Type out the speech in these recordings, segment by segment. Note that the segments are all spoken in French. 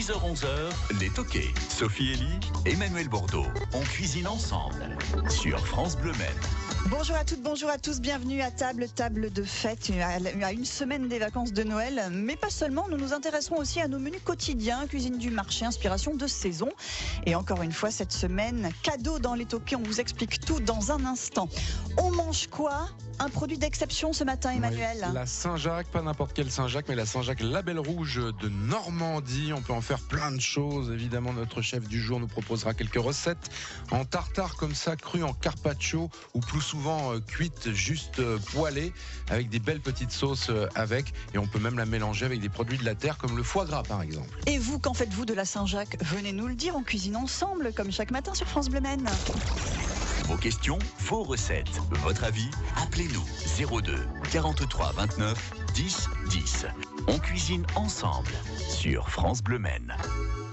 10h-11h, les toqués. Sophie Elie, Emmanuel Bordeaux. On cuisine ensemble sur France Bleu Maine. Bonjour à toutes, bonjour à tous, bienvenue à table de fête, à une semaine des vacances de Noël. Mais pas seulement, nous nous intéresserons aussi à nos menus quotidiens, cuisine du marché, inspiration de saison. Et encore une fois, cette semaine, cadeau dans les toqués, on vous explique tout dans un instant. On mange quoi ? Un produit d'exception ce matin, Emmanuel. Oui, la Saint-Jacques, pas n'importe quelle Saint-Jacques, mais la Saint-Jacques Label Rouge de Normandie. On peut en faire plein de choses. Évidemment, notre chef du jour nous proposera quelques recettes en tartare comme ça, cru en carpaccio ou plus souvent cuite, juste poêlée, avec des belles petites sauces avec. Et on peut même la mélanger avec des produits de la terre comme le foie gras par exemple. Et vous, qu'en faites-vous de la Saint-Jacques ? Venez nous le dire, on cuisine ensemble comme chaque matin sur France Bleu Maine. Vos questions, vos recettes, votre avis, appelez-nous 02 43 29 10 10. On cuisine ensemble sur France Bleu Maine.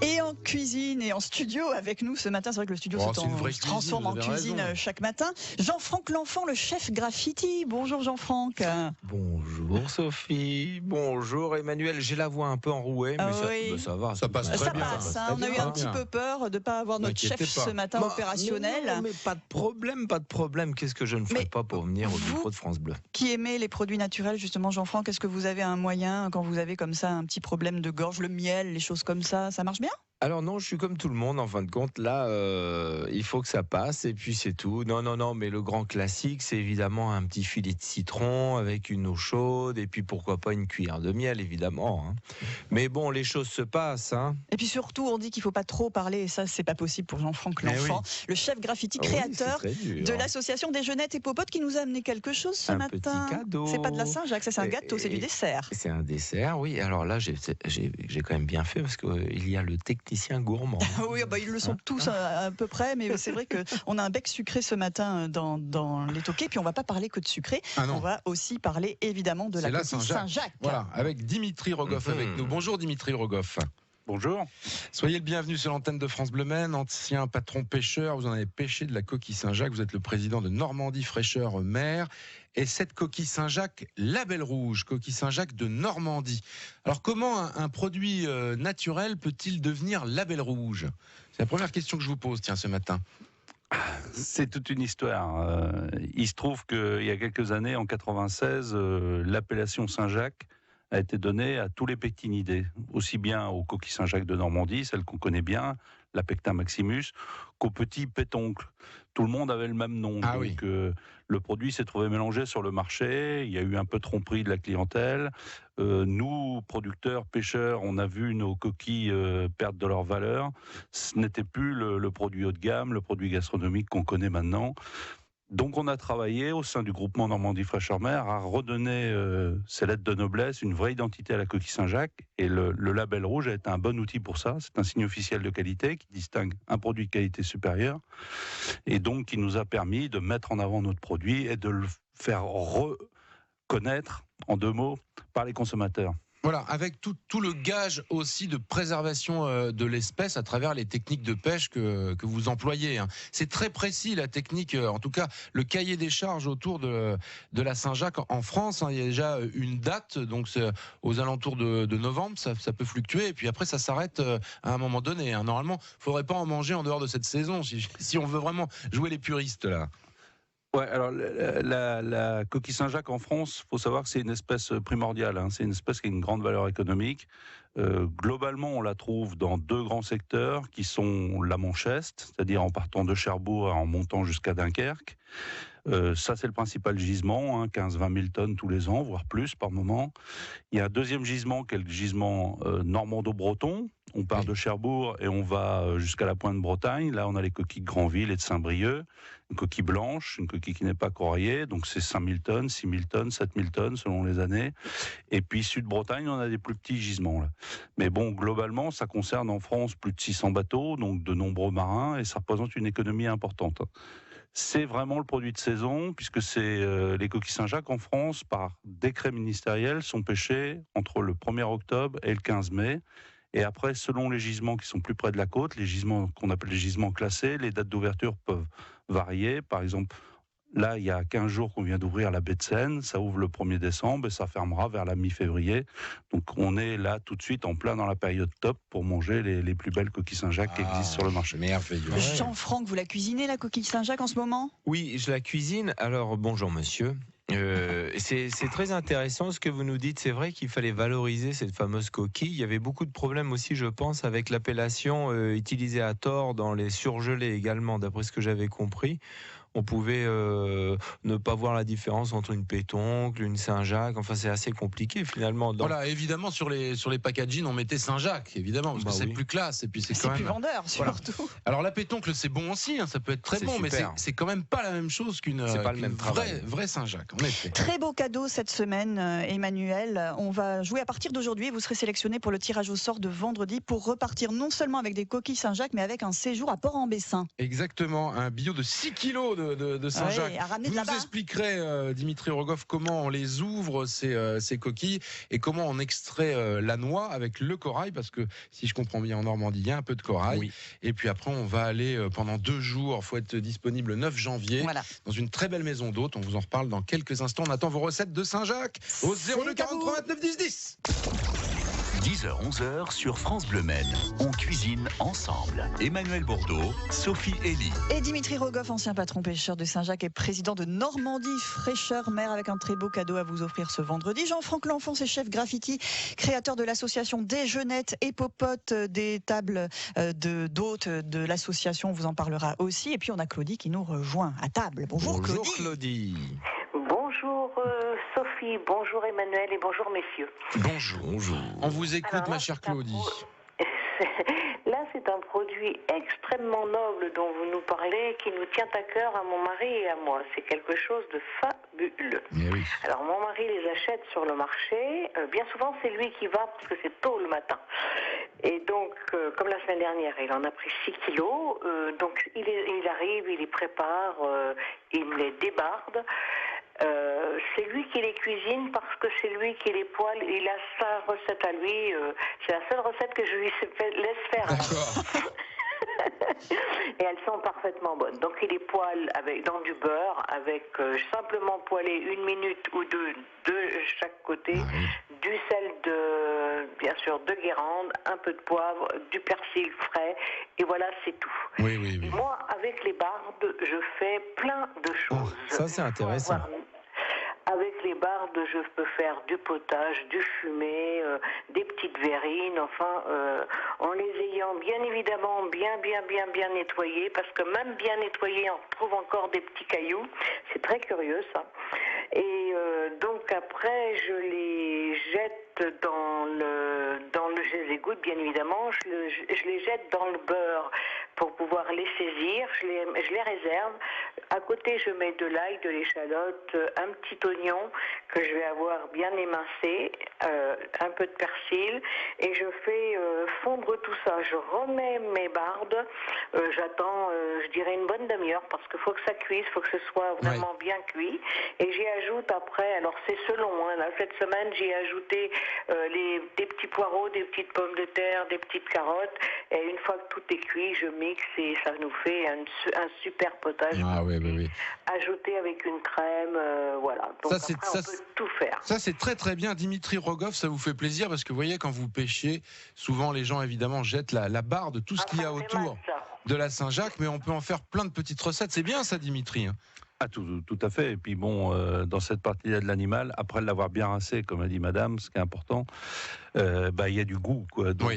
Et en cuisine et en studio avec nous ce matin, c'est vrai que le studio se transforme en cuisine chaque matin. Jean-Franck L'Enfant, le chef graffiti. Bonjour Jean-Franck. Bonjour Sophie, bonjour Emmanuel. J'ai la voix un peu enrouée, mais ça va. Ça passe très bien. On a eu un petit peu peur de ne pas avoir notre chef ce matin opérationnel. Non, mais pas de problème. Qu'est-ce que je ne ferais pas pour venir au micro de France Bleu ? Qui aimez les produits naturels justement, Jean-Franck, est-ce que vous avez un moyen quand vous avez comme ça un petit problème de gorge, le miel, les choses comme ça marche bien ? Alors non, je suis comme tout le monde en fin de compte. Là, il faut que ça passe et puis c'est tout. Non, mais le grand classique, c'est évidemment un petit filet de citron avec une eau chaude et puis pourquoi pas une cuillère de miel, évidemment. Mais bon, les choses se passent. Et puis surtout, on dit qu'il faut pas trop parler et ça, c'est pas possible pour Jean-Franck L'Enfant, le chef graffiti créateur de l'association des Jeunettes et Popotes qui nous a amené quelque chose ce matin. Un petit cadeau. C'est pas de la Saint-Jacques, ça c'est un gâteau, c'est du dessert. C'est un dessert, oui. Alors là, j'ai quand même bien fait parce qu'il y a le technicien gourmand. Oui, ils le sont tous à peu près, mais c'est vrai qu'on a un bec sucré ce matin dans les toqués, puis on va pas parler que de sucré, on va aussi parler évidemment de la coquille Saint-Jacques. Voilà, avec Dimitri Rogoff avec nous. Bonjour Dimitri Rogoff. Bonjour. Soyez le bienvenu sur l'antenne de France Bleu Maine, ancien patron pêcheur, vous en avez pêché de la coquille Saint-Jacques, vous êtes le président de Normandie Fraîcheur Mer, et cette coquille Saint-Jacques, Label Rouge, coquille Saint-Jacques de Normandie. Alors comment un produit naturel peut-il devenir Label Rouge ? C'est la première question que je vous pose, ce matin. C'est toute une histoire. Il se trouve qu'il y a quelques années, en 96, l'appellation Saint-Jacques a été donnée à tous les pectinidés, aussi bien aux coquilles Saint-Jacques de Normandie, celles qu'on connaît bien, la Pectin maximus, qu'aux petits pétoncles. Tout le monde avait le même nom. Le produit s'est trouvé mélangé sur le marché, il y a eu un peu de tromperie de la clientèle. Nous, producteurs, pêcheurs, on a vu nos coquilles perdre de leur valeur. Ce n'était plus le produit haut de gamme, le produit gastronomique qu'on connaît maintenant. Donc on a travaillé au sein du groupement Normandie Fraîcheur Mer à redonner ces lettres de noblesse, une vraie identité à la coquille Saint-Jacques, et le label rouge a été un bon outil pour ça. C'est un signe officiel de qualité qui distingue un produit de qualité supérieure et donc qui nous a permis de mettre en avant notre produit et de le faire reconnaître, en 2 mots, par les consommateurs. Voilà, avec tout le gage aussi de préservation de l'espèce à travers les techniques de pêche que vous employez. C'est très précis la technique, en tout cas le cahier des charges autour de la Saint-Jacques en France. Il y a déjà une date, donc c'est aux alentours de novembre, ça peut fluctuer, et puis après ça s'arrête à un moment donné. Normalement, il ne faudrait pas en manger en dehors de cette saison, si on veut vraiment jouer les puristes là. Ouais, alors la coquille Saint-Jacques en France, faut savoir que c'est une espèce primordiale. C'est une espèce qui a une grande valeur économique. Globalement, on la trouve dans 2 grands secteurs qui sont la Manche-Est, c'est-à-dire en partant de Cherbourg en montant jusqu'à Dunkerque. Ça, c'est le principal gisement, 15-20 000 tonnes tous les ans, voire plus par moment. Il y a un deuxième gisement qui est le gisement normando-breton. On part de Cherbourg et on va jusqu'à la pointe de Bretagne. Là, on a les coquilles de Granville et de Saint-Brieuc. Une coquille blanche, une coquille qui n'est pas coraillée. Donc, c'est 5 000 tonnes, 6 000 tonnes, 7 000 tonnes selon les années. Et puis, Sud-Bretagne, on a des plus petits gisements, là. Mais bon, globalement, ça concerne en France plus de 600 bateaux, donc de nombreux marins, et ça représente une économie importante. C'est vraiment le produit de saison, puisque c'est les coquilles Saint-Jacques en France, par décret ministériel, sont pêchées entre le 1er octobre et le 15 mai. Et après, selon les gisements qui sont plus près de la côte, les gisements qu'on appelle les gisements classés, les dates d'ouverture peuvent varier. Par exemple, Là, il y a 15 jours qu'on vient d'ouvrir la baie de Seine. Ça ouvre le 1er décembre et ça fermera vers la mi-février. Donc, on est là tout de suite en plein dans la période top pour manger les plus belles coquilles Saint-Jacques qui existent sur le marché. Merveilleux. Jean-Franck, vous la cuisinez, la coquille Saint-Jacques, en ce moment? Oui, je la cuisine. Alors, bonjour monsieur. C'est très intéressant ce que vous nous dites. C'est vrai qu'il fallait valoriser cette fameuse coquille. Il y avait beaucoup de problèmes aussi, je pense, avec l'appellation utilisée à tort dans les surgelés également, d'après ce que j'avais compris. On pouvait ne pas voir la différence entre une pétoncle, une Saint-Jacques. Enfin, c'est assez compliqué finalement. Voilà, évidemment, sur les packaging, on mettait Saint-Jacques, évidemment, parce que c'est plus classe. Et puis c'est quand plus même vendeur, surtout. Voilà. Alors la pétoncle, c'est bon aussi, hein, ça peut être très bon, super. mais c'est quand même pas la même chose qu'une vraie Saint-Jacques, en effet. Très beau cadeau cette semaine, Emmanuel. On va jouer à partir d'aujourd'hui. Vous serez sélectionné pour le tirage au sort de vendredi pour repartir non seulement avec des coquilles Saint-Jacques, mais avec un séjour à Port-en-Bessin. Exactement, un bio de 6 kilos de Saint-Jacques. Oui, à ramener Vous de nous là-bas. expliquerez, Dimitri Rogoff, comment on les ouvre, ces coquilles, et comment on extrait la noix avec le corail, parce que si je comprends bien, en Normandie, il y a un peu de corail. Oui. Et puis après, on va aller pendant 2 jours, il faut être disponible le 9 janvier, dans une très belle maison d'hôtes. On vous en reparle dans quelques instants. On attend vos recettes de Saint-Jacques au 02 43 29 10 10. 10h-11h sur France Bleu Maine. On cuisine ensemble. Emmanuel Bordeaux, Sophie Elie. Et Dimitri Rogoff, ancien patron pêcheur de Saint-Jacques et président de Normandie Fraîcheur Mer, avec un très beau cadeau à vous offrir ce vendredi. Jean-Franck L'Enfance est chef graffiti, créateur de l'association Déjeunettes et Popotes, des tables d'hôtes de l'association. On vous en parlera aussi. Et puis on a Claudie qui nous rejoint à table. Bonjour Claudie. Bonjour Sophie, bonjour Emmanuel et bonjour messieurs. Bonjour. On vous écoute. Alors, ma chère Claudie. Là, c'est un produit extrêmement noble dont vous nous parlez, qui nous tient à cœur à mon mari et à moi. C'est quelque chose de fabuleux. Oui. Alors, mon mari les achète sur le marché. Bien souvent, c'est lui qui va parce que c'est tôt le matin. Et donc, comme la semaine dernière, il en a pris 6 kilos. Donc, il arrive, il les prépare, il me les débarde. C'est lui qui les cuisine parce que c'est lui qui les poêle. Il a sa recette à lui. C'est la seule recette que je lui laisse faire. D'accord. Et elles sont parfaitement bonnes. Donc il les poêle dans du beurre, avec simplement poêler 1 minute ou 2 de chaque côté, du sel bien sûr de Guérande, un peu de poivre, du persil frais, et voilà, c'est tout. Oui. Moi, avec les bardes, je fais plein de choses. Ça, c'est intéressant. Avec les bardes, je peux faire du potage, du fumé, des petites verrines, enfin, en les ayant bien évidemment bien nettoyées, parce que même bien nettoyées, on trouve encore des petits cailloux. C'est très curieux, ça. Et donc après, je les jette je les égoutte bien évidemment, je les jette dans le beurre pour pouvoir les saisir, je les réserve. À côté, je mets de l'ail, de l'échalote, un petit oignon que je vais avoir bien émincé, un peu de persil, et je fais fondre tout ça. Je remets mes bardes, j'attends, je dirais une bonne demi-heure, parce qu'il faut que ça cuise, il faut que ce soit vraiment bien cuit, et j'y ajoute après, alors c'est selon, là, cette semaine, j'y ai ajouté des petits poireaux, des petites pommes de terre, des petites carottes, et une fois que tout est cuit, je mixe et ça nous fait un super potage. Oui. Ajouté avec une crème, voilà. Donc ça, après, on peut tout faire. Ça, c'est très très bien. Dimitri Rogoff, ça vous fait plaisir parce que vous voyez, quand vous pêchez, souvent les gens évidemment jettent la barre de tout ce qu'il y a autour de la Saint-Jacques, mais on peut en faire plein de petites recettes. C'est bien ça, Dimitri. Ah, tout à fait. Et puis bon, dans cette partie-là de l'animal, après l'avoir bien rincé, comme a dit madame, ce qui est important, il y a du goût, quoi. Donc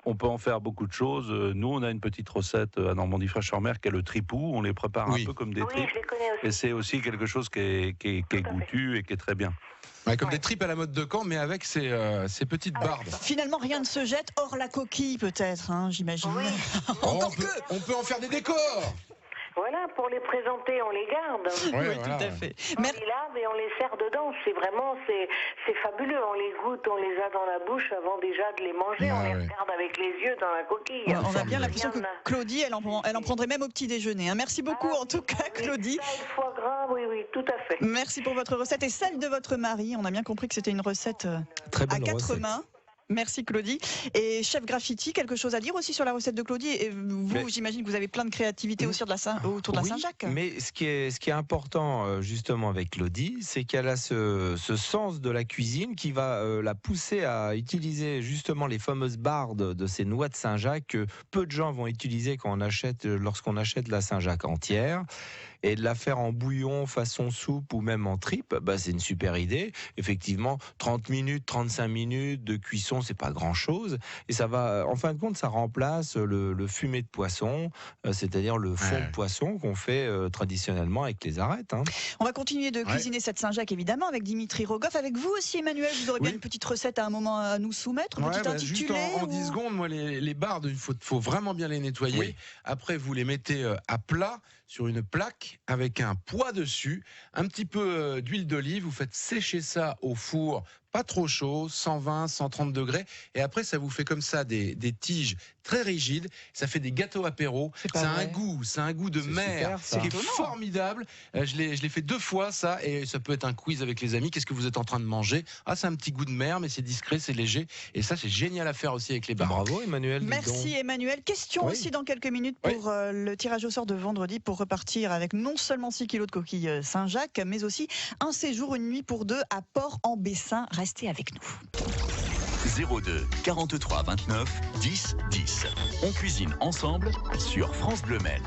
on peut en faire beaucoup de choses. Nous, on a une petite recette à Normandie Fraîcheur Mer qui est le tripou. On les prépare un peu comme des tripes. Je les connais aussi. Et c'est aussi quelque chose qui est goûtu et qui est très bien. Comme des tripes à la mode de Caen, mais avec ces petites bardes. Finalement, rien ne se jette, hors la coquille peut-être, j'imagine. Oui. On peut en faire des décors. Voilà, pour les présenter, on les garde. Oui, tout à fait. On les lave et on les sert dedans. C'est fabuleux. On les goûte, on les a dans la bouche avant déjà de les manger. On les regarde avec les yeux dans la coquille. On a bien l'impression que Claudie, elle en prendrait même au petit déjeuner. Merci beaucoup en tout cas, Claudie. Le foie gras, oui, tout à fait. Merci pour votre recette et celle de votre mari. On a bien compris que c'était une recette très bonne à 4 mains. Merci Claudie. Et chef graffiti, quelque chose à dire aussi sur la recette de Claudie. Et vous, j'imagine que vous avez plein de créativité aussi autour de la Saint-Jacques. Mais ce qui est important justement avec Claudie, c'est qu'elle a ce sens de la cuisine qui va la pousser à utiliser justement les fameuses bardes de ces noix de Saint-Jacques que peu de gens vont utiliser lorsqu'on achète la Saint-Jacques entière. Et de la faire en bouillon, façon soupe ou même en tripe, c'est une super idée. Effectivement, 30 minutes, 35 minutes de cuisson, c'est pas grand-chose. Et ça va, en fin de compte, ça remplace le fumé de poisson, c'est-à-dire le fond de poisson qu'on fait traditionnellement avec les arêtes. On va continuer de cuisiner cette Saint-Jacques, évidemment, avec Dimitri Rogoff. Avec vous aussi, Emmanuel, vous aurez bien une petite recette à un moment à nous soumettre, petite intitulée. Juste en 10 secondes, moi, les bardes, il faut vraiment bien les nettoyer. Oui. Après, vous les mettez à plat sur une plaque avec un poêle dessus, un petit peu d'huile d'olive, vous faites sécher ça au four, pas trop chaud, 120, 130 degrés, et après ça vous fait comme ça des tiges très rigides, ça fait des gâteaux apéro, c'est un goût de mer super, qui est formidable. Je l'ai fait 2 fois ça, et ça peut être un quiz avec les amis. Qu'est-ce que vous êtes en train de manger? C'est un petit goût de mer, mais c'est discret, c'est léger, et ça c'est génial à faire aussi avec les barres. Bravo Emmanuel. Merci Emmanuel. Question aussi dans quelques minutes pour le tirage au sort de vendredi, pour repartir avec non seulement 6 kilos de coquilles Saint-Jacques, mais aussi un séjour, une nuit pour 2 à Port-en-Bessin. Restez avec nous. 02 43 29 10 10. On cuisine ensemble sur France Bleu Maine.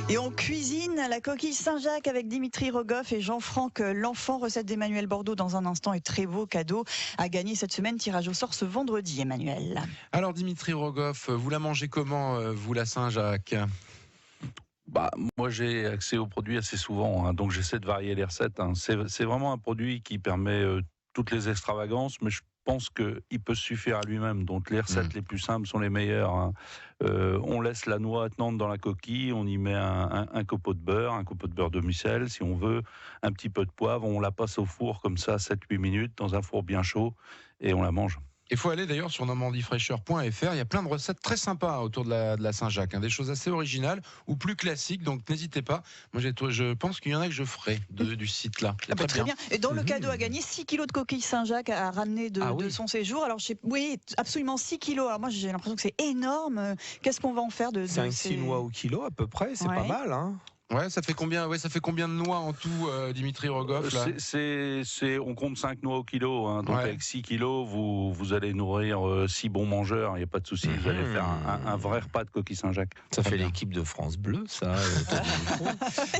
Et on cuisine la coquille Saint-Jacques avec Dimitri Rogoff et Jean-Franck L'Enfant, recette d'Emmanuel Bordeaux dans un instant, et très beau cadeau à gagner cette semaine, tirage au sort ce vendredi, Emmanuel. Alors Dimitri Rogoff, vous la mangez comment, vous, la Saint-Jacques? Moi, j'ai accès aux produits assez souvent, donc j'essaie de varier les recettes. C'est vraiment un produit qui permet toutes les extravagances, mais je pense qu'il peut se suffire à lui-même. Donc les recettes les plus simples sont les meilleures. On laisse la noix attenante dans la coquille, on y met un copeau de beurre demi-sel, si on veut, un petit peu de poivre, on la passe au four comme ça, 7-8 minutes, dans un four bien chaud, et on la mange. Il faut aller d'ailleurs sur normandiefraîcheur.fr, il y a plein de recettes très sympas autour de la Saint-Jacques, des choses assez originales ou plus classiques, donc n'hésitez pas. Moi je pense qu'il y en a que je ferai du site là. Très bien. Et dans le cadeau à gagner, 6 kilos de coquilles Saint-Jacques à ramener de son séjour. Alors oui, absolument 6 kilos. Alors moi j'ai l'impression que c'est énorme. Qu'est-ce qu'on va en faire de 5-6 noix au kilo à peu près, c'est pas mal. Ouais, ça fait combien de noix en tout, Dimitri Rogoff là? On compte 5 noix au kilo, donc avec 6 kilos, vous allez nourrir 6 bons mangeurs, il n'y a pas de souci, vous allez faire un vrai repas de coquille Saint-Jacques. Ça fait l'équipe de France Bleu, ça.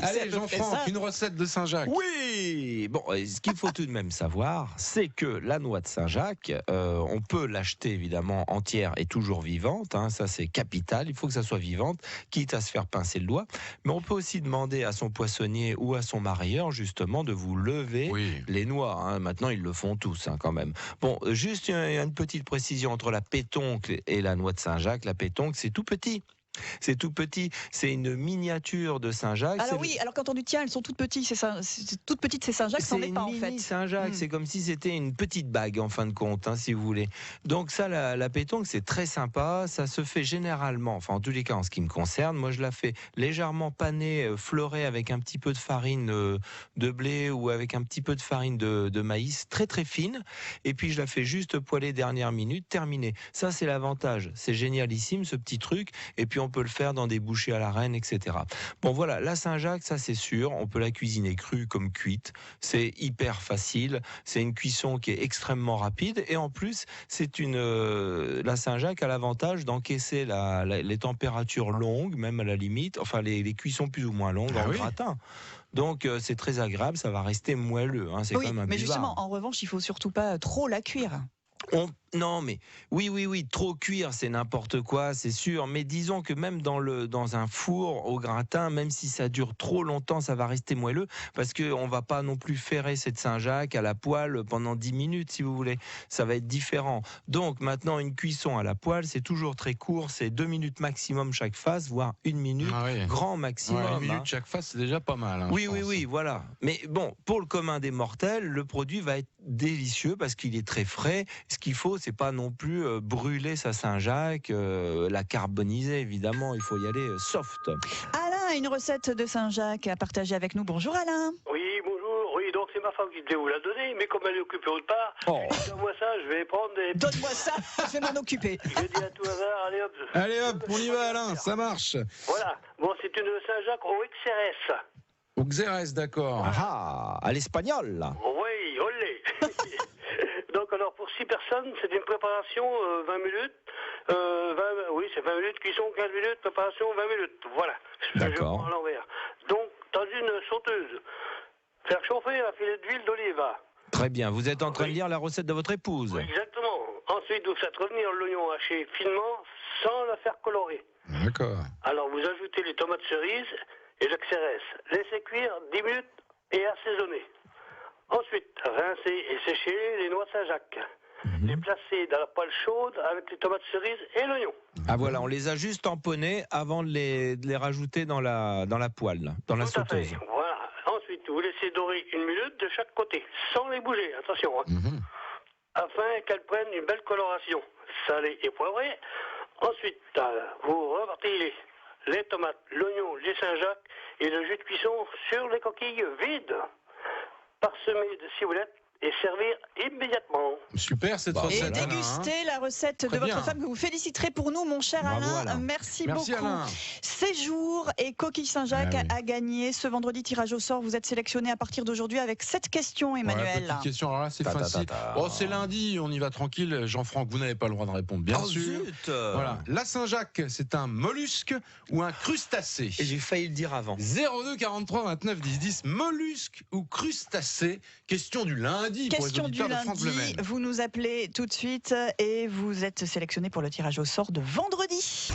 Allez, Jean-Franck, une recette de Saint-Jacques. Oui. Bon, ce qu'il faut tout de même savoir, c'est que la noix de Saint-Jacques, on peut l'acheter évidemment entière et toujours vivante, ça c'est capital, il faut que ça soit vivante, quitte à se faire pincer le doigt, mais on peut aussi demander à son poissonnier ou à son marailleur justement de vous lever les noix. Maintenant, ils le font tous quand même. Bon, juste une petite précision entre la pétoncle et la noix de Saint-Jacques. La pétoncle, c'est tout petit. C'est tout petit, c'est une miniature de Saint-Jacques. Alors alors quand on dit tiens, elles sont toutes petites, c'est toute petite, c'est Saint-Jacques, c'en est pas en fait. Saint-Jacques, c'est comme si c'était une petite bague en fin de compte, si vous voulez. Donc ça, la pétoncle, c'est très sympa. Ça se fait généralement, enfin en tous les cas en ce qui me concerne, moi je la fais légèrement panée, fleurée avec un petit peu de farine de blé ou avec un petit peu de farine de maïs, très très fine. Et puis je la fais juste poêler dernière minute, terminée. Ça c'est l'avantage, c'est génialissime ce petit truc. Et puis on peut le faire dans des bouchées à la reine, etc. Bon voilà, la Saint-Jacques, ça c'est sûr, on peut la cuisiner crue comme cuite, c'est hyper facile, c'est une cuisson qui est extrêmement rapide, et en plus, la Saint-Jacques a l'avantage d'encaisser les températures longues, même à la limite, enfin les cuissons plus ou moins longues en gratin. Donc c'est très agréable, ça va rester moelleux, c'est quand même un mais buvard. Justement, en revanche, il faut surtout pas trop la cuire. Non, mais oui, trop cuire, c'est n'importe quoi, c'est sûr. Mais disons que même dans un four au gratin, même si ça dure trop longtemps, ça va rester moelleux, parce qu'on va pas non plus ferrer cette Saint-Jacques à la poêle pendant 10 minutes, si vous voulez. Ça va être différent. Donc maintenant, une cuisson à la poêle, c'est toujours très court, c'est 2 minutes maximum chaque face, voire 1 minute, grand maximum. 1 minute chaque face, c'est déjà pas mal. Oui, voilà. Mais bon, pour le commun des mortels, le produit va être délicieux parce qu'il est très frais. Ce qu'il faut, c'est pas non plus brûler sa Saint-Jacques, la carboniser évidemment, il faut y aller soft. Alain a une recette de Saint-Jacques à partager avec nous. Bonjour Alain. Oui, bonjour. Oui, donc c'est ma femme qui devait vous la donner, mais comme elle est occupée autre part, donne-moi ça, je vais prendre des... Donne-moi ça, je vais m'en occuper. Je dis à tout hasard, allez hop. Allez hop, on y va Alain, ça marche. Voilà, bon, c'est une Saint-Jacques au XRS. Au Xérès, d'accord. Ah, à l'espagnol, là. Oui, olé. Donc alors pour 6 personnes, c'est une préparation 20 minutes. Oui, c'est 20 minutes, cuisson 15 minutes, préparation 20 minutes. Voilà. D'accord. Je prends à l'envers. Donc dans une sauteuse, faire chauffer un filet d'huile d'olive. Très bien, vous êtes en train de lire la recette de votre épouse. Oui, exactement. Ensuite, vous faites revenir l'oignon haché finement sans le faire colorer. D'accord. Alors vous ajoutez les tomates cerises et le XRS. Laissez cuire 10 minutes et assaisonner. Ensuite, rincer et sécher les noix de Saint-Jacques. Les placer dans la poêle chaude avec les tomates cerises et l'oignon. Ah voilà, on les a juste tamponnées avant de les rajouter dans la poêle, dans la Tout à fait. sauteuse. Voilà. Ensuite, vous laissez dorer 1 minute de chaque côté, sans les bouger, attention. Hein. Afin qu'elles prennent une belle coloration, salée et poivrée. Ensuite, vous repartez les tomates, l'oignon, les Saint-Jacques et le jus de cuisson sur les coquilles vides. Parsemer de ciboulettes et servir immédiatement. Super cette recette. Et Alain, hein. déguster la recette de Très votre bien. femme que vous féliciterez pour nous, mon cher Bravo, Alain. Alain. Merci Merci beaucoup. Alain. Séjour et coquille Saint-Jacques Ah oui. à gagner. Ce vendredi, tirage au sort. Vous êtes sélectionné à partir d'aujourd'hui avec 7 questions, Emmanuel. Ouais, petite question, alors là c'est Ta, ta, facile. ta, ta. Oh, c'est lundi, on y va tranquille. Jean-Franck, vous n'avez pas le droit de répondre, bien Oh, sûr. zut. Voilà. La Saint-Jacques, c'est un mollusque ou un crustacé? Et j'ai failli le dire avant. 02 43 29 10 10, mollusque ou crustacé? Question du lundi pour les Question du auditeurs de France Bleu lundi. Maine. Vous nous appelez tout de suite et vous êtes sélectionné pour le tirage au sort de vendredi.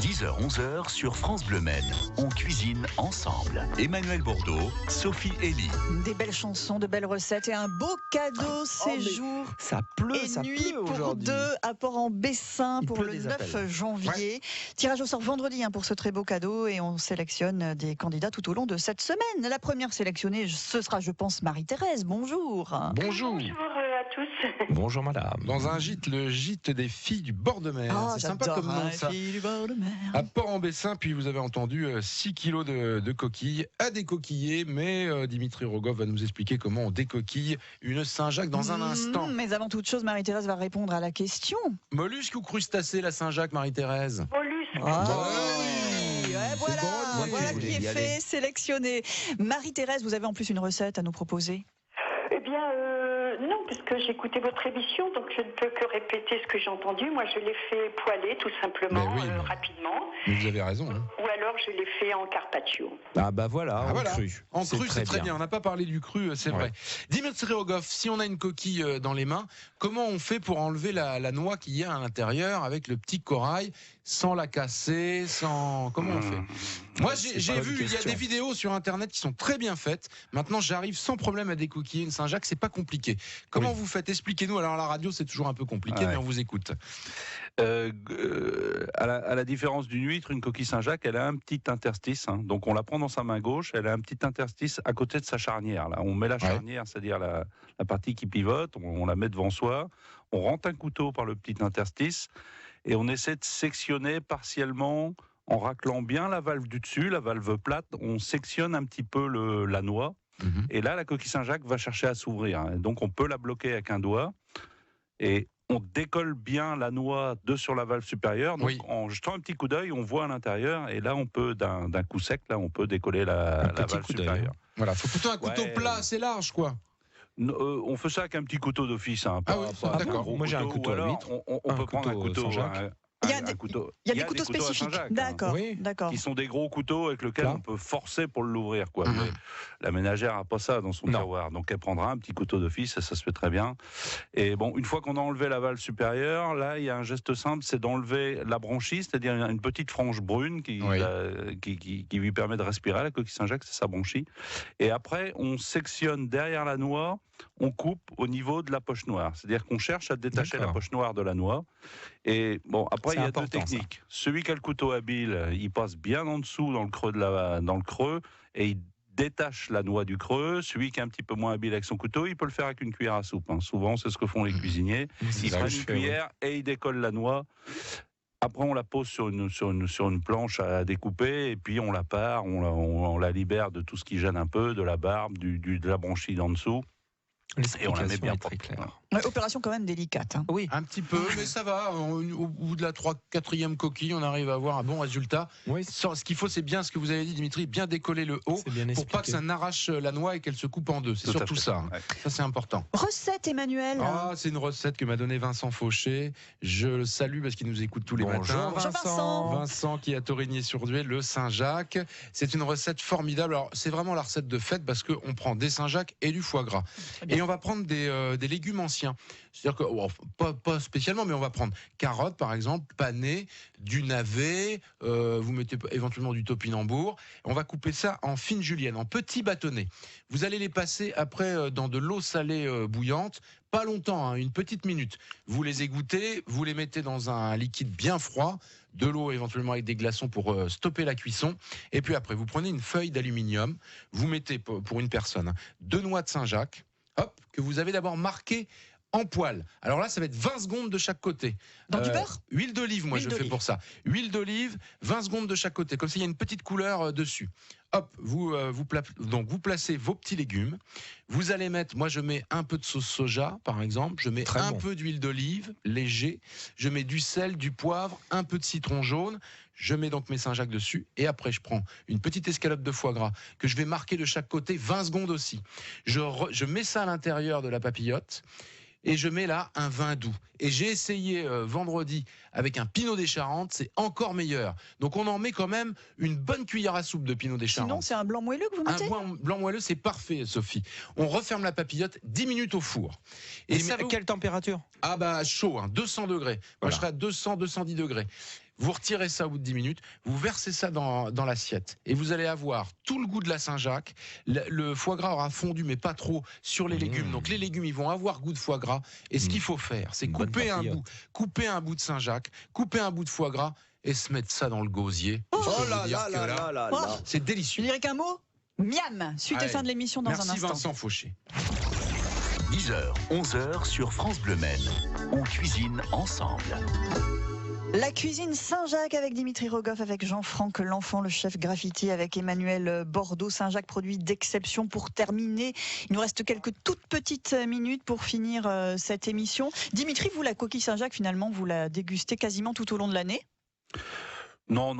10h, 11h sur France Bleu Maine. On cuisine ensemble. Emmanuel Bordeaux, Sophie Elie. Des belles chansons, de belles recettes et un beau cadeau séjour. Ça pleut, Et ça nuit pleut pour aujourd'hui. 2 à Port-en-Bessin Il pour pleut le des 9 appels. janvier. Tirage au sort vendredi pour ce très beau cadeau et on sélectionne des candidats tout au long de cette semaine. La première sélectionnée, ce sera, je pense, Marie-Thérèse. Bonjour. Bonjour. Bonjour à tous. Bonjour madame. Dans un gîte, le gîte des filles du bord de mer. Ah, c'est sympa j'adore, comme nom hein, ça. fille du bord de mer. À Port-en-Bessin, puis vous avez entendu 6 kilos de coquilles à décoquiller, mais Dimitri Rogoff va nous expliquer comment on décoquille une Saint-Jacques dans un instant. Mais avant toute chose, Marie-Thérèse va répondre à la question. Mollusque ou crustacé, la Saint-Jacques, Marie-Thérèse? Mollusque. Ah, Bah oui. oui, Ouais, c'est voilà, bon, moi qui voilà voulais qui est y fait, aller. sélectionné. Marie-Thérèse, vous avez en plus une recette à nous proposer. Eh bien, non, puisque j'ai écouté votre émission, donc je ne peux que répéter ce que j'ai entendu. Moi, je l'ai fait poêler, tout simplement, Mais oui, mais- rapidement. Mais vous avez raison. Hein. Ou alors, je l'ai fait en carpaccio. Ah bah voilà, Ah, en voilà. cru. En cru, c'est très bien. On n'a pas parlé du cru, c'est Ouais. vrai. Dimitri Rogoff, si on a une coquille dans les mains, comment on fait pour enlever la noix qu'il y a à l'intérieur avec le petit corail, sans la casser, sans... Comment on fait? Moi, C'est j'ai pas vu, une il y a question. des vidéos sur Internet qui sont très bien faites. Maintenant, j'arrive sans problème à décoquiller une Saint-Jacques, c'est pas compliqué. Comment vous faites? Expliquez-nous. Alors, à la radio, c'est toujours un peu compliqué, Ouais. mais on vous écoute. À la différence d'une huître, une coquille Saint-Jacques, elle a un petit interstice. Hein. Donc on la prend dans sa main gauche, elle a un petit interstice à côté de sa charnière. Là. On met la charnière, c'est-à-dire la partie qui pivote, on la met devant soi, on rentre un couteau par le petit interstice et on essaie de sectionner partiellement en raclant bien la valve du dessus, la valve plate, on sectionne un petit peu la noix. Et là, la coquille Saint-Jacques va chercher à s'ouvrir. Hein. Donc on peut la bloquer avec un doigt et on décolle bien la noix sur la valve supérieure. Donc, Oui. en jetant un petit coup d'œil, on voit à l'intérieur. Et là, on peut, d'un coup sec, là, on peut décoller la petit valve coup d'œil, supérieure. Voilà, faut plutôt un couteau Ouais. plat, assez large, quoi. On fait ça avec un petit couteau d'office. Hein, Ah oui, d'accord. un gros Moi, j'ai un couteau ou à alors, huître, on un peut prendre un couteau couteau. Saint-Jacques. Il y a Un des- couteau. Il y a des couteaux à spécifiques. Saint-Jacques, hein, D'accord, Oui. d'accord. qui sont des gros couteaux avec lesquels Plat. on peut forcer pour l'ouvrir. Quoi. Mhm. Mais la ménagère n'a pas ça dans son Non. tiroir. Donc elle prendra un petit couteau d'office et ça se fait très bien. Et bon, une fois qu'on a enlevé la valve supérieure, là, il y a un geste simple, c'est d'enlever la branchie, c'est-à-dire une petite frange brune qui lui permet de respirer. La coquille Saint-Jacques, c'est sa branchie. Et après, on sectionne derrière la noix, on coupe au niveau de la poche noire. C'est-à-dire qu'on cherche à détacher la D'accord. poche noire de la noix. Et bon, après, C'est il y a important, deux techniques. Celui qui a le couteau habile, il passe bien en dessous dans le creux et il détache la noix du creux. Celui qui est un petit peu moins habile avec son couteau, il peut le faire avec une cuillère à soupe. Hein. Souvent, c'est ce que font les cuisiniers. C'est Ils ça que prennent je une fais, oui. cuillère et ils décollent la noix. Après, on la pose sur une planche à découper et puis on la pare, on la libère de tout ce qui gêne un peu, de la barbe, de la branchie d'en dessous. Et on la met bien propre. Ouais, opération quand même délicate. Hein. Oui, un petit peu, mais ça va. Au bout de la 4e coquille, on arrive à avoir un bon résultat. Oui. Ce qu'il faut, c'est bien ce que vous avez dit, Dimitri, bien décoller le haut pour pas que ça n'arrache la noix et qu'elle se coupe en deux. C'est surtout ça. Ouais. Ça, c'est important. Recette, Emmanuel. C'est une recette que m'a donnée Vincent Fauché. Je le salue parce qu'il nous écoute tous les matins. Bonjour Vincent. Vincent qui est à Torigny-sur-Duet, le Saint-Jacques. C'est une recette formidable. Alors, c'est vraiment la recette de fête parce qu'on prend des Saint-Jacques et du foie gras. Et on va prendre des légumes anciens. C'est-à-dire que, pas spécialement, mais on va prendre carottes, par exemple, panées, du navet, vous mettez éventuellement du topinambour. On va couper ça en fines juliennes, en petits bâtonnets. Vous allez les passer après dans de l'eau salée bouillante. Pas longtemps, hein, une petite minute. Vous les égouttez, vous les mettez dans un liquide bien froid, de l'eau éventuellement avec des glaçons pour stopper la cuisson. Et puis après, vous prenez une feuille d'aluminium, vous mettez pour une personne 2 noix de Saint-Jacques, que vous avez d'abord marqué en poêle. Alors là, ça va être 20 secondes de chaque côté. Dans du beurre ? Huile d'olive, moi je fais pour ça. Huile d'olive, 20 secondes de chaque côté. Comme ça, il y a une petite couleur dessus. Vous placez vos petits légumes. Vous allez mettre, moi je mets un peu de sauce soja, par exemple. Je mets peu d'huile d'olive, léger. Je mets du sel, du poivre, un peu de citron jaune. Je mets donc mes Saint-Jacques dessus. Et après, je prends une petite escalope de foie gras que je vais marquer de chaque côté, 20 secondes aussi. Je mets ça à l'intérieur de la papillote. Et je mets là un vin doux. Et j'ai essayé vendredi avec un Pinot des Charentes, c'est encore meilleur. Donc on en met quand même une bonne cuillère à soupe de Pinot des Charentes. Sinon, c'est un blanc moelleux que vous mettez ? Un blanc moelleux, c'est parfait, Sophie. On referme la papillote, 10 minutes au four. Et quelle température ? Chaud, 200 degrés. Moi, je serai à 200, 210 degrés. Vous retirez ça au bout de 10 minutes, vous versez ça dans l'assiette et vous allez avoir tout le goût de la Saint-Jacques. Le foie gras aura fondu, mais pas trop, sur les légumes. Donc les légumes, ils vont avoir goût de foie gras. Et ce qu'il faut faire, c'est couper un bout de Saint-Jacques, couper un bout de foie gras et se mettre ça dans le gosier. C'est délicieux. Je dirais qu'un mot, miam. Suite et fin de l'émission dans un instant. Merci Vincent Fauché. 10h, 11h sur France Bleu Maine. On cuisine ensemble. La cuisine Saint-Jacques avec Dimitri Rogoff, avec Jean-Franck L'Enfant, le chef graffiti, avec Emmanuel Bordeaux. Saint-Jacques, produit d'exception. Pour terminer, il nous reste quelques toutes petites minutes pour finir cette émission. Dimitri, vous, la coquille Saint-Jacques, finalement, vous la dégustez quasiment tout au long de l'année ? Non.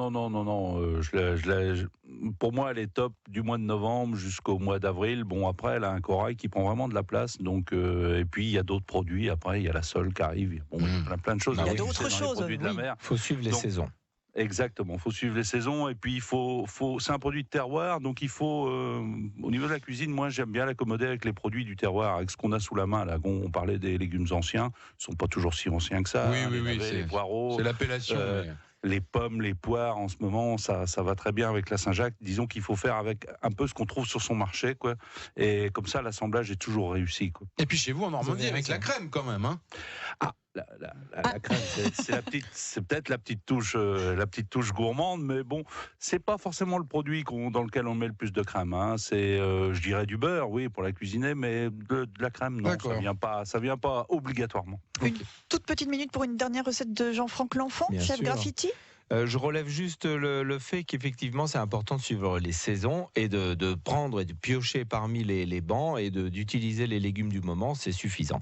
Pour moi, elle est top du mois de novembre jusqu'au mois d'avril. Bon, après, elle a un corail qui prend vraiment de la place. Donc, et puis, il y a d'autres produits. Après, il y a la sole qui arrive. Bon, il y a plein de choses. Il y a d'autres choses. De la mer. Il faut suivre les saisons. Exactement, il faut suivre les saisons. Et puis, c'est un produit de terroir. Donc, il faut, au niveau de la cuisine, moi, j'aime bien l'accommoder avec les produits du terroir, avec ce qu'on a sous la main. Là, on parlait des légumes anciens. Ils ne sont pas toujours si anciens que ça. Oui, les poireaux. C'est l'appellation. Les pommes, les poires, en ce moment, ça va très bien avec la Saint-Jacques. Disons qu'il faut faire avec un peu ce qu'on trouve sur son marché, quoi. Et comme ça, l'assemblage est toujours réussi, quoi. Et puis chez vous, en Normandie, avec la crème, quand même, hein. La crème, c'est peut-être la petite touche gourmande, mais bon, c'est pas forcément le produit dans lequel on met le plus de crème. Hein. C'est, je dirais, du beurre, oui, pour la cuisiner, mais de la crème, non, ça vient pas obligatoirement. Une toute petite minute pour une dernière recette de Jean-Franck L'Enfant, chef graffiti. Je relève juste le fait qu'effectivement c'est important de suivre les saisons et de prendre et de piocher parmi les bancs et d'utiliser les légumes du moment, c'est suffisant.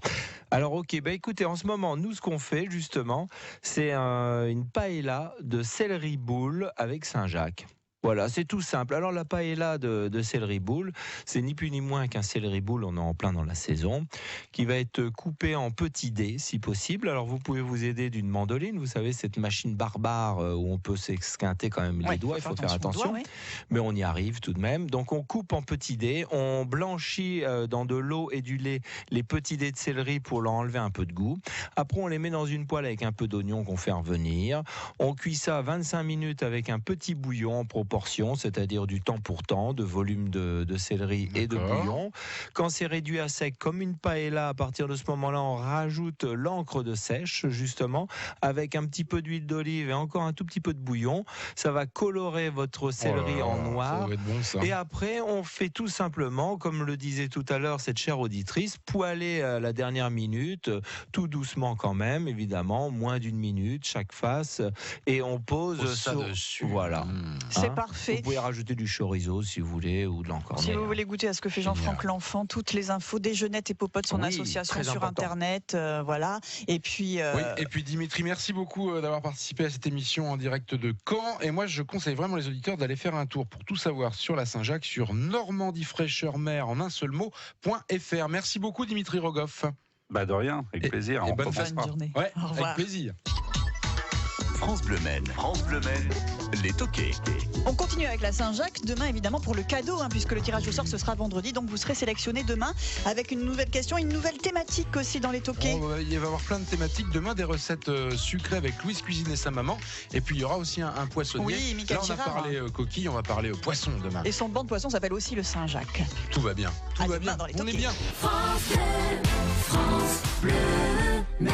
Alors écoutez, en ce moment, nous ce qu'on fait justement, c'est une paella de céleri boule avec Saint-Jacques. Voilà, c'est tout simple. Alors la paella de céleri boule, c'est ni plus ni moins qu'un céleri boule, on est en plein dans la saison, qui va être coupé en petits dés si possible. Alors vous pouvez vous aider d'une mandoline, vous savez cette machine barbare où on peut s'esquinter quand même les doigts, il faut faire attention, mais on y arrive tout de même. Donc on coupe en petits dés, on blanchit dans de l'eau et du lait les petits dés de céleri pour leur enlever un peu de goût. Après on les met dans une poêle avec un peu d'oignon qu'on fait revenir. On cuit ça 25 minutes avec un petit bouillon en proportion, c'est-à-dire du temps pour temps, de volume de céleri et de bouillon. Quand c'est réduit à sec comme une paella, à partir de ce moment-là, on rajoute l'encre de sèche, justement, avec un petit peu d'huile d'olive et encore un tout petit peu de bouillon. Ça va colorer votre céleri en noir. Ça va être bon, ça. Et après, on fait tout simplement, comme le disait tout à l'heure cette chère auditrice, poêler à la dernière minute, tout doucement quand même, évidemment, moins d'une minute chaque face, et on pose ça dessus. Voilà. C'est Parfait. Vous pouvez rajouter du chorizo si vous voulez ou de l'encornet. Si vous voulez goûter à ce que fait Jean-Franck L'Enfant, toutes les infos des Jeunettes et Popote, son association sur Internet, voilà. Et puis, et puis Dimitri, merci beaucoup d'avoir participé à cette émission en direct de Caen. Et moi, je conseille vraiment les auditeurs d'aller faire un tour pour tout savoir sur la Saint-Jacques sur normandiefraîcheur-mer en un seul mot.fr. Merci beaucoup Dimitri Rogoff. De rien, avec plaisir. Et bonne journée. Ouais, avec plaisir. France Bleu Maine, les toqués. On continue avec la Saint-Jacques. Demain, évidemment, pour le cadeau, puisque le tirage au sort, ce sera vendredi. Donc, vous serez sélectionné demain avec une nouvelle question, une nouvelle thématique aussi dans les toqués. Il va y avoir plein de thématiques. Demain, des recettes sucrées avec Louise Cuisine et sa maman. Et puis, il y aura aussi un poissonnier. Oui, Michael Là, on a Girard, parlé coquille, on va parler poisson demain. Et son banc de poisson s'appelle aussi le Saint-Jacques. Tout va bien. Tout va bien. Dans les on est toqués. bien. France Bleu Maine.